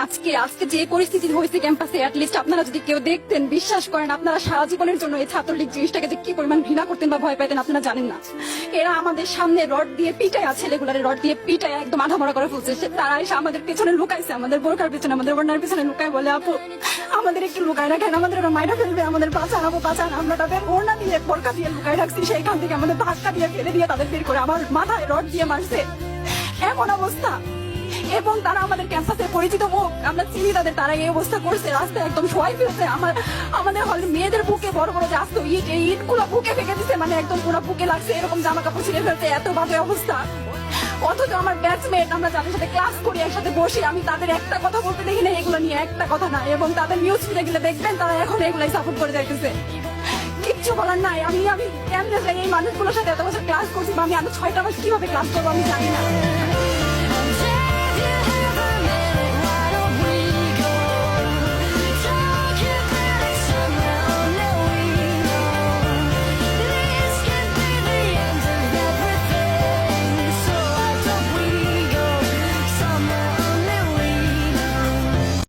আজকে আজকে যে পরিস্থিতি হয়েছে ক্যাম্পাসে, অ্যাটলিস্ট আপনারা যদি কেউ দেখতেন, বিশ্বাস করেন আপনারা সারা জীবনের জন্য এই ছাত্রলীগ জিনিসটাকে যে কি পরিমাণ ঘৃণা করতেন বা ভয় পাইতেন আপনারা জানেন না। এরা আমাদের সামনে রড দিয়ে পিটায়, ছেলেগুলারে রড দিয়ে পিটায় একদম আধামরা করে ফেলছে। তারা এসে আমাদের পেছনে লুকাইছে, আমাদের বোরকার পেছনে, আমাদের ওড়নার পেছনে লুকায় বলে, আপু আমাদের একটু লুকায় রাখেন, আমাদের ওরা মাইরা ফেলবে, আমাদের বাঁচান আপু বাঁচান। আমরা তাদের ওড়না দিয়ে বোরকা দিয়ে লুকায় রাখছি, সেইখান থেকে আমাদের ধাক্কা দিয়ে ফেলে দিয়ে তাদের বের করে আমার মাথায় রড দিয়ে মারছে, এমন অবস্থা। এবং তারা আমাদের ক্যাম্পাসে পরিচিত মুখ, আমরা চিনি তাদের, তারা এই অবস্থা করছে, রাস্তায় একদম শোয়াই ফেলছে। আমাদের হলে মেয়েদের বুকে বড় বড় যে আসতো ইট, এই ইট গুলো বুকে ফেঁকে দিচ্ছে, মানে একদম পুরো বুকে লাগছে, এরকম জামা কাপড় ছিঁড়ে ফেলছে, এত বাজে অবস্থা। অথচ আমার ব্যাচমেট, আমরা যাদের সাথে ক্লাস করি একসাথে বসি, আমি তাদের একটা কথা বলতে দেখি না এগুলো নিয়ে, একটা কথা না। এবং তাদের নিউজ ফিডে গেলে দেখবেন তারা এখন এগুলাই সাপোর্ট করে যাইতেছে, কিচ্ছু বলার নাই। আমি কেমনে এই মানুষগুলোর সাথে এত বছর ক্লাস করছি, বা আমি আরো 6টা মাস কিভাবে ক্লাস করবো আমি জানি না।